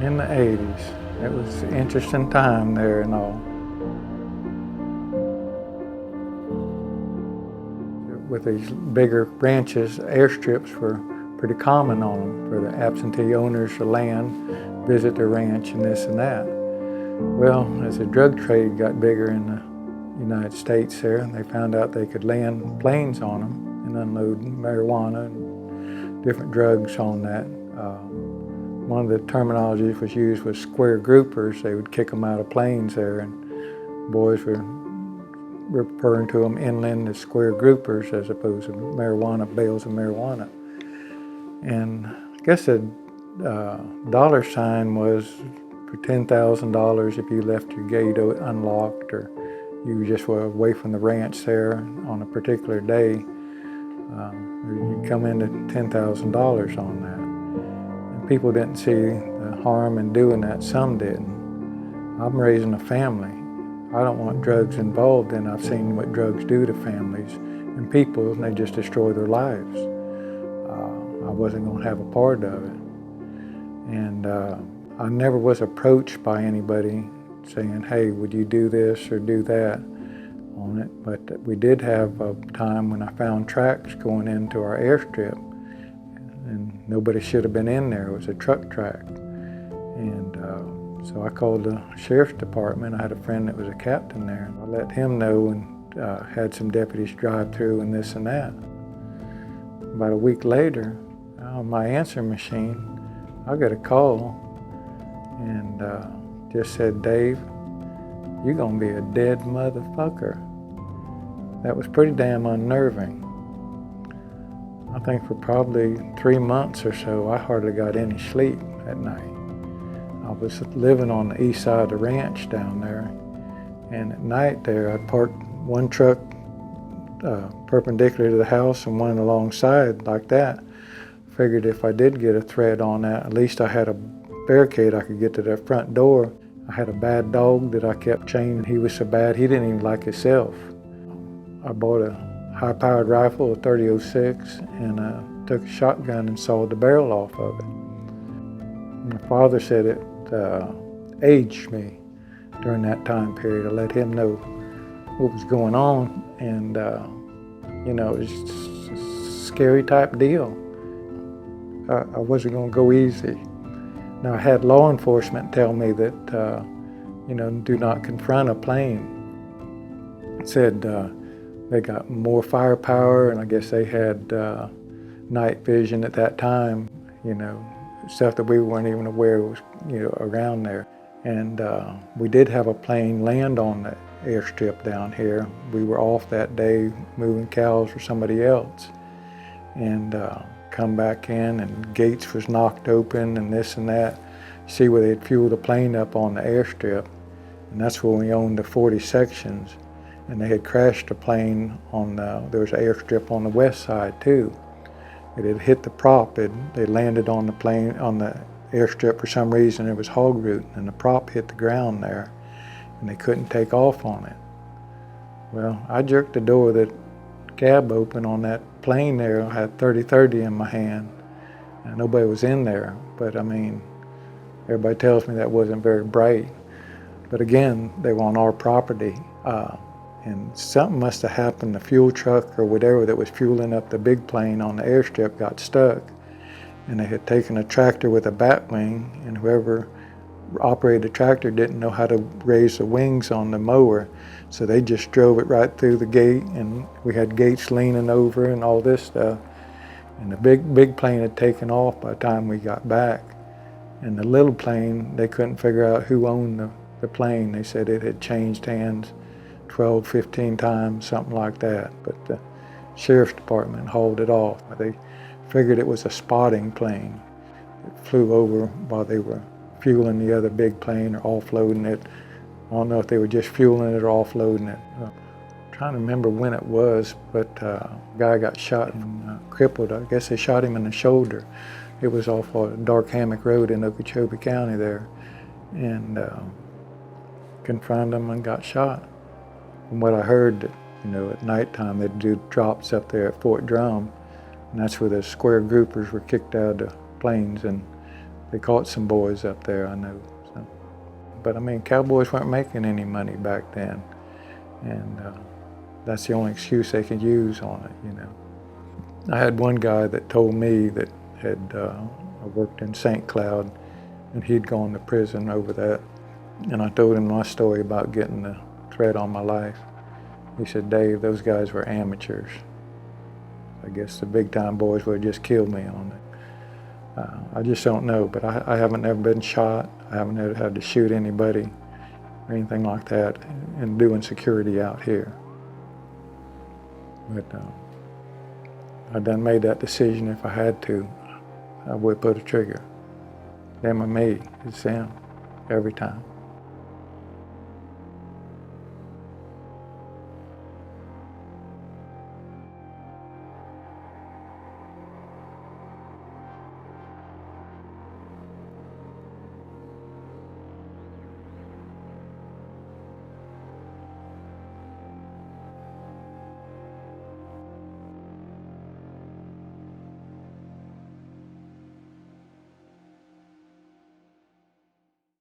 in the 80s. It was an interesting time there and all. With these bigger ranches, airstrips were pretty common on them for the absentee owners of land, visit their ranch and this and that. Well, as the drug trade got bigger in the United States there, they found out they could land planes on them and unload marijuana and different drugs on that. One of the terminologies was used was square groupers. They would kick them out of planes there, and boys were referring to them inland as square groupers as opposed to marijuana, bales of marijuana. And I guess the dollar sign was for $10,000 if you left your gate unlocked or you just were away from the ranch there on a particular day. You come into $10,000 on that. And people didn't see the harm in doing that, some didn't. I'm raising a family. I don't want drugs involved, and I've seen what drugs do to families and people, and they just destroy their lives. I wasn't going to have a part of it. And I never was approached by anybody saying, hey, would you do this or do that on it? But we did have a time when I found tracks going into our airstrip, and nobody should have been in there. It was a truck track. And so I called the sheriff's department. I had a friend that was a captain there. I let him know and had some deputies drive through and this and that. About a week later, on my answering machine, I got a call and just said, Dave, you're gonna be a dead motherfucker. That was pretty damn unnerving. I think for probably 3 months or so, I hardly got any sleep at night. I was living on the east side of the ranch down there, and at night there, I parked one truck perpendicular to the house and one alongside like that. Figured if I did get a threat on that, at least I had a barricade I could get to that front door. I had a bad dog that I kept chained. He was so bad, he didn't even like himself. I bought a high-powered rifle, a 30-06, and took a shotgun and sawed the barrel off of it. My father said it aged me during that time period. I let him know what was going on, and you know, it was just a scary type deal. I wasn't going to go easy. Now, I had law enforcement tell me that, you know, do not confront a plane. It said they got more firepower, and I guess they had night vision at that time, you know, stuff that we weren't even aware was, you know, around there. And we did have a plane land on the airstrip down here. We were off that day moving cows for somebody else. And come back in, and gates was knocked open and this and that. See where they'd fueled the plane up on the airstrip. And that's where we owned the 40 sections. And they had crashed the plane on there was an airstrip on the west side too. It had hit the prop. They landed on the plane, on the airstrip for some reason. It was hog rooting, and the prop hit the ground there, and they couldn't take off on it. Well, I jerked the door of the cab open on that plane there. I had 30-30 in my hand, and nobody was in there. But I mean, everybody tells me that wasn't very bright. But again, they were on our property. And something must have happened. The fuel truck or whatever that was fueling up the big plane on the airstrip got stuck. And they had taken a tractor with a bat wing, and whoever operated the tractor didn't know how to raise the wings on the mower. So they just drove it right through the gate, and we had gates leaning over and all this stuff. And the big plane had taken off by the time we got back. And the little plane, they couldn't figure out who owned the plane. They said it had changed hands 12, 15 times, something like that. But the sheriff's department hauled it off. They figured it was a spotting plane. It flew over while they were fueling the other big plane or offloading it. I don't know if they were just fueling it or offloading it. I'm trying to remember when it was, but a guy got shot and crippled. I guess they shot him in the shoulder. It was off a Dark Hammock Road in Okeechobee County there. And confronted him and got shot. From what I heard, that, you know, at nighttime they'd do drops up there at Fort Drum, and that's where the square groupers were kicked out of the planes and They caught some boys up there, I know. So. But I mean, cowboys weren't making any money back then. And that's the only excuse they could use on it, you know. I had one guy that told me that had worked in St. Cloud, and he'd gone to prison over that. And I told him my story about getting the threat on my life. He said, Dave, those guys were amateurs. I guess the big time boys would just kill me on it. I just don't know, but I haven't ever been shot. I haven't ever had to shoot anybody or anything like that in doing security out here. But I done made that decision. If I had to, I would put a trigger. Them or me, it's them, every time.